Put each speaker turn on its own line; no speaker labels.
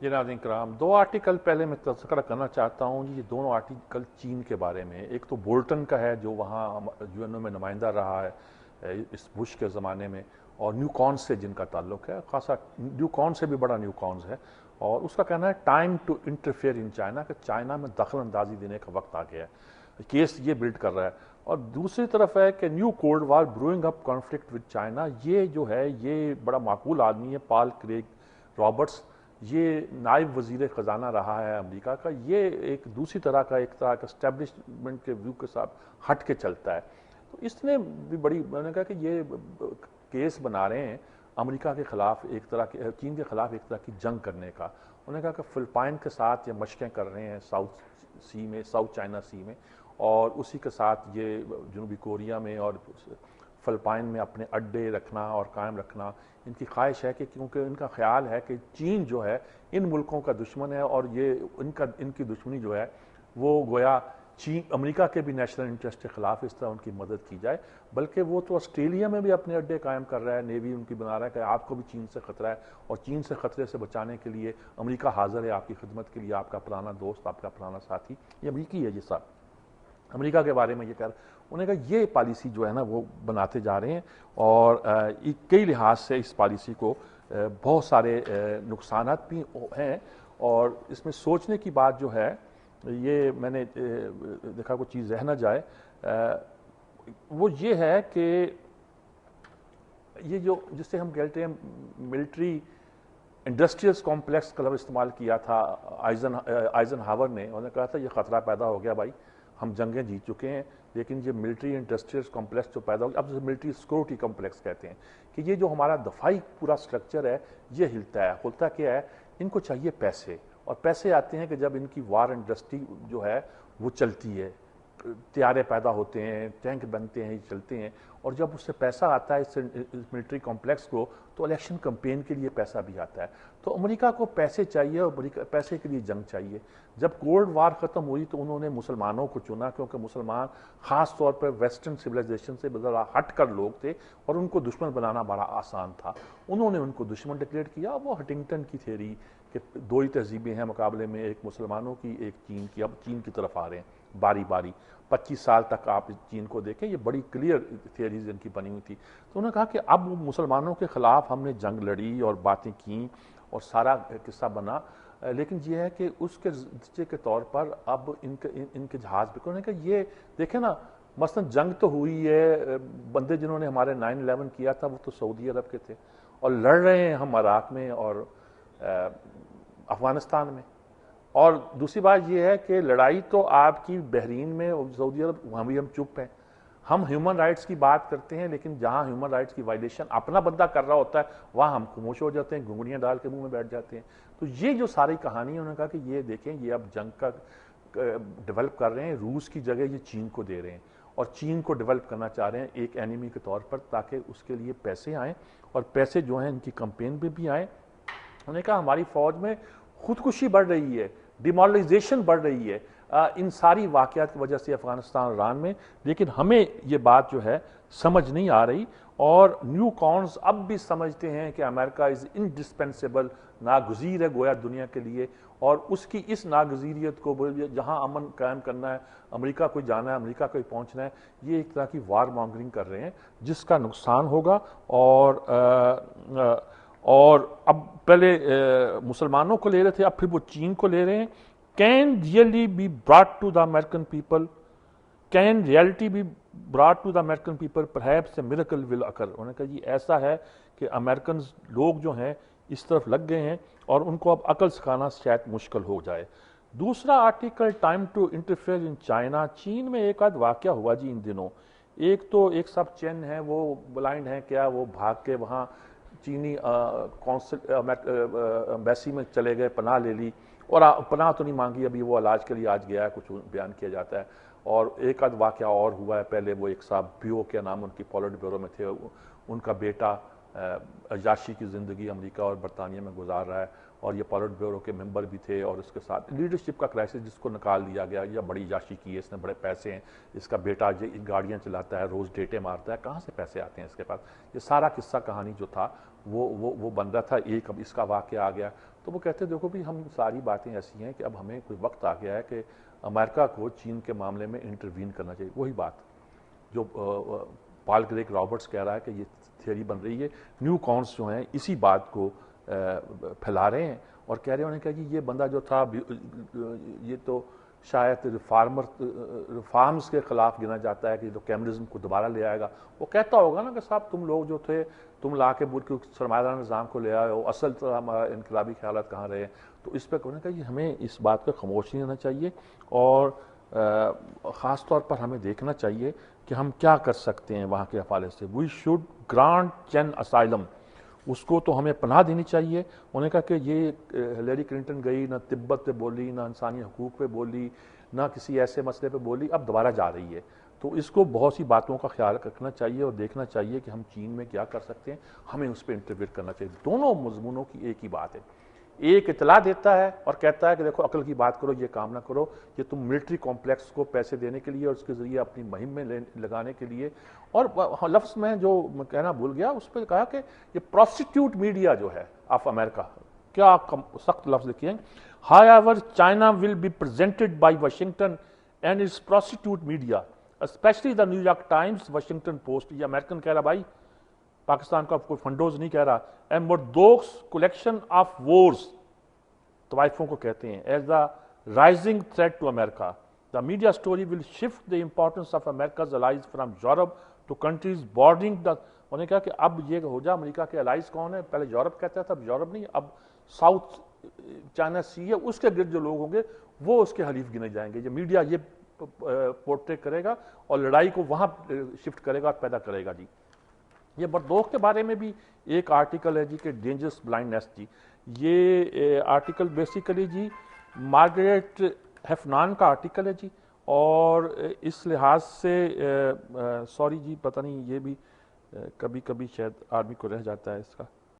جی ناظرین کرام، دو آرٹیکل پہلے میں تذکرہ کرنا چاہتا ہوں جی، یہ دونوں آرٹیکل چین کے بارے میں۔ ایک تو بولٹن کا ہے جو وہاں یو این او میں نمائندہ رہا ہے اس بش کے زمانے میں، اور نیو کون سے جن کا تعلق ہے، خاصا نیو کون سے بھی بڑا نیو کونز ہے، اور اس کا کہنا ہے time to interfere in China, کہ چائنا میں دخل اندازی دینے کا وقت آ گیا ہے، کیس یہ بلڈ کر رہا ہے۔ اور دوسری طرف ہے کہ new cold war brewing up conflict with China, یہ جو ہے یہ بڑا معقول آدمی ہے، پال کریگ رابرٹس، یہ نائب وزیر خزانہ رہا ہے امریکہ کا، یہ ایک دوسری طرح کا اسٹیبلشمنٹ کے ویو کے ساتھ ہٹ کے چلتا ہے۔ تو اس نے بھی بڑی، میں نے کہا کہ یہ کیس بنا رہے ہیں امریکہ کے خلاف، ایک طرح کے چین کے خلاف ایک طرح کی جنگ کرنے کا۔ انہوں نے کہا کہ فلپائن کے ساتھ یہ مشقیں کر رہے ہیں ساؤتھ سی میں، ساؤتھ چائنا سی میں، اور اسی کے ساتھ یہ جنوبی کوریا میں اور فلپائن میں اپنے اڈے رکھنا اور قائم رکھنا ان کی خواہش ہے، کہ کیونکہ ان کا خیال ہے کہ چین جو ہے ان ملکوں کا دشمن ہے، اور یہ ان کی دشمنی جو ہے وہ گویا چین امریکہ کے بھی نیشنل انٹرسٹ کے خلاف اس طرح ان کی مدد کی جائے، بلکہ وہ تو آسٹریلیا میں بھی اپنے اڈے قائم کر رہا ہے، نیوی ان کی بنا رہا ہے کہ آپ کو بھی چین سے خطرہ ہے، اور چین سے خطرے سے بچانے کے لیے امریکہ حاضر ہے آپ کی خدمت کے لیے، آپ کا پرانا دوست، آپ کا پرانا ساتھی یہ امریکی ہے۔ یہ سب امریکہ کے بارے میں یہ کہہ رہا، انہوں نے کہا یہ پالیسی جو ہے نا وہ بناتے جا رہے ہیں، اور کئی لحاظ سے اس پالیسی کو بہت سارے نقصانات بھی ہیں، اور اس میں سوچنے کی بات جو ہے، یہ میں نے دیکھا کوئی چیز رہ نہ جائے، وہ یہ ہے کہ یہ جو جسے ہم کہتے ہیں ملٹری انڈسٹریل کمپلیکس کا لفظ استعمال کیا تھا آئزن ہاور نے، انہوں نے کہا تھا یہ خطرہ پیدا ہو گیا بھائی، ہم جنگیں جیت چکے ہیں، لیکن یہ ملٹری انڈسٹریل کمپلیکس جو پیدا ہو گیا، اب ملٹری سیکورٹی کمپلیکس کہتے ہیں، کہ یہ جو ہمارا دفاعی پورا سٹرکچر ہے یہ ہلتا ہے، کھلتا کیا ہے، ان کو چاہیے پیسے، اور پیسے آتے ہیں کہ جب ان کی وار انڈسٹری جو ہے وہ چلتی ہے، طیارے پیدا ہوتے ہیں، ٹینک بنتے ہیں، چلتے ہیں، اور جب اس سے پیسہ آتا ہے اس ملٹری کمپلیکس کو، تو الیکشن کمپین کے لیے پیسہ بھی آتا ہے۔ تو امریکہ کو پیسے چاہیے، اور پیسے کے لیے جنگ چاہیے۔ جب کولڈ وار ختم ہوئی تو انہوں نے مسلمانوں کو چنا، کیونکہ مسلمان خاص طور پر ویسٹرن سویلائزیشن سے ذرا ہٹ کر لوگ تھے، اور ان کو دشمن بنانا بڑا آسان تھا، انہوں نے ان کو دشمن ڈکلیئر کیا۔ وہ ہنٹنگٹن کی تھیوری کہ دو ہی تہذیبیں ہیں مقابلے میں، ایک مسلمانوں کی ایک چین کی، اب چین کی طرف آ رہے ہیں باری باری، 25 سال تک آپ چین کو دیکھیں، یہ بڑی کلیئر تھیوریز ان کی بنی ہوئی تھی۔ تو انہوں نے کہا کہ اب مسلمانوں کے خلاف ہم نے جنگ لڑی اور باتیں کیں اور سارا قصہ بنا، لیکن یہ ہے کہ اس کے نتیجے کے طور پر اب ان کے جہاز بھی، انہوں نے کہا یہ دیکھیں نا، مثلا جنگ تو ہوئی ہے، بندے جنہوں نے ہمارے 9/11 کیا تھا وہ تو سعودی عرب کے تھے، اور لڑ رہے ہیں ہم عراق میں اور افغانستان میں، اور دوسری بات یہ ہے کہ لڑائی تو آپ کی بحرین میں، سعودی عرب، وہاں بھی ہم چپ ہیں، ہم ہیومن رائٹس کی بات کرتے ہیں، لیکن جہاں ہیومن رائٹس کی وائلیشن اپنا بندہ کر رہا ہوتا ہے وہاں ہم خاموش ہو جاتے ہیں، گھنگڑیاں ڈال کے منہ میں بیٹھ جاتے ہیں۔ تو یہ جو ساری کہانی ہے، انہوں نے کہا کہ یہ دیکھیں، یہ اب جنگ کا ڈیولپ کر رہے ہیں، روس کی جگہ یہ چین کو دے رہے ہیں، اور چین کو ڈیولپ کرنا چاہ رہے ہیں ایک اینیمی کے طور پر، تاکہ اس کے لیے پیسے آئیں، اور پیسے جو ہیں ان کی کمپین پہ بھی آئیں۔ انہوں نے کہا ہماری فوج میں خودکشی بڑھ رہی ہے، ڈیمورلائزیشن بڑھ رہی ہے ان ساری واقعات کی وجہ سے افغانستان اور ایران میں، لیکن ہمیں یہ بات جو ہے سمجھ نہیں آ رہی، اور نیو کونز اب بھی سمجھتے ہیں کہ امریکہ از انڈسپینسیبل، ناگزیر ہے گویا دنیا کے لیے، اور اس کی اس ناگزیریت کو جہاں امن قائم کرنا ہے، امریکہ کو جانا ہے، امریکہ کو پہنچنا ہے، یہ ایک طرح کی وار مانگرنگ کر رہے ہیں جس کا نقصان ہوگا، اور اب پہلے مسلمانوں کو لے رہے تھے، اب پھر وہ چین کو لے رہے ہیں۔ Can really be brought to the American people? Can reality be brought to the American people? Perhaps a miracle will occur. انہوں نے کہا یہ ایسا ہے کہ امریکنز لوگ جو ہیں اس طرف لگ گئے ہیں، اور ان کو اب عقل سکھانا شاید مشکل ہو جائے۔ دوسرا article time to interfere in China, چین میں ایک آدھ واقعہ ہوا جی ان دنوں، ایک تو ایک سب چین ہے، وہ بلائنڈ ہیں کیا، وہ بھاگ کے وہاں چینی ایمبیسی میں چلے گئے، پناہ لے لی، اور پناہ تو نہیں مانگی، ابھی وہ علاج کے لیے آج گیا ہے، کچھ بیان کیا جاتا ہے۔ اور ایک آدھ واقعہ اور ہوا ہے، پہلے وہ ایک صاحب بیو کے نام ان کی پولیٹ بیورو میں تھے، ان کا بیٹا عیاشی کی زندگی امریکہ اور برطانیہ میں گزار رہا ہے، اور یہ پالٹ بیورو کے ممبر بھی تھے، اور اس کے ساتھ لیڈرشپ کا کرائسس جس کو نکال دیا گیا، یا بڑی عیاشی کی ہے، اس نے بڑے پیسے ہیں، اس کا بیٹا گاڑیاں چلاتا ہے، روز ڈیٹے مارتا ہے، کہاں سے پیسے آتے ہیں اس کے پاس؟ یہ سارا قصہ کہانی جو تھا وہ بن رہا تھا ایک، اب اس کا واقعہ آ گیا تو وہ کہتے دیکھو بھی ہم ساری باتیں ایسی ہیں کہ اب ہمیں کوئی وقت آ گیا ہے کہ امریکہ کو چین کے معاملے میں انٹروین کرنا چاہیے۔ وہی بات جو پال گریگ رابرٹس کہہ رہا ہے کہ یہ تھیوری بن رہی ہے، نیو کونس جو ہیں اسی بات کو پھیلا رہے ہیں اور کہہ رہے ہیں کہ جی یہ بندہ جو تھا یہ تو شاید ریفارمز کے خلاف گنا جاتا ہے کہ جو کیمرزم کو دوبارہ لے آئے گا۔ وہ کہتا ہوگا نا کہ صاحب تم لوگ جو تھے تم لا کے ملک سرمایہ دار نظام کو لے آئے ہو، اصل طرح ہمارا انقلابی خیالات کہاں رہے؟ تو اس پہ کہنے کا یہ ہمیں اس بات پہ خاموش نہیں رہنا چاہیے، اور خاص طور پر ہمیں دیکھنا چاہیے کہ ہم کیا کر سکتے ہیں وہاں کے حوالے سے۔ We should grant Chen asylum, اس کو تو ہمیں پناہ دینی چاہیے۔ انہوں نے کہا کہ یہ ہلیری کلنٹن گئی، نہ تبت پہ بولی، نہ انسانی حقوق پہ بولی، نہ کسی ایسے مسئلے پہ بولی، اب دوبارہ جا رہی ہے۔ تو اس کو بہت سی باتوں کا خیال رکھنا چاہیے اور دیکھنا چاہیے کہ ہم چین میں کیا کر سکتے ہیں، ہمیں اس پہ انٹرویو کرنا چاہیے۔ دونوں مضمونوں کی ایک ہی بات ہے، ایک اطلاع دیتا ہے اور کہتا ہے کہ دیکھو عقل کی بات کرو، یہ کام نہ کرو، یہ تم ملٹری کمپلیکس کو پیسے دینے کے لیے اور اس کے ذریعے اپنی مہم میں لگانے کے لیے، اور لفظ میں جو کہنا بھول گیا اس پہ کہا کہ یہ پروسٹیٹیوٹ میڈیا جو ہے آف امریکہ، کیا سخت لفظ لکھے ہیں، however China will be presented by Washington and its prostitute media especially the New York Times, Washington Post۔ یہ امریکن کہہ رہا بھائی، پاکستان کا کوئی فنڈوز نہیں کہہ رہا، and Murdoch's collection of wars، طوائفوں کو کہتے ہیں، as the rising threat to America۔ The media story will shift the importance of America's allies from Europe to countries bordering the۔ انہوں نے کہا کہ اب یہ ہو جا امریکہ کے الائز کون ہیں، پہلے یورپ کہتا تھا، اب یورپ نہیں، اب ساؤتھ چائنا سی ہے، اس کے گرد جو لوگ ہوں گے وہ اس کے حلیف گنے جائیں گے۔ یہ میڈیا یہ پورٹریٹ کرے گا اور لڑائی کو وہاں شفٹ کرے گا اور پیدا کرے گا۔ جی یہ بردوخ کے بارے میں بھی ایک آرٹیکل ہے جی کہ ڈینجرس بلائنڈنیس۔ جی یہ آرٹیکل بیسیکلی جی مارگریٹ ہیفنان کا آرٹیکل ہے جی، اور اس لحاظ سے سوری جی پتہ نہیں یہ بھی کبھی کبھی شاید آدمی کو رہ جاتا ہے اس کا۔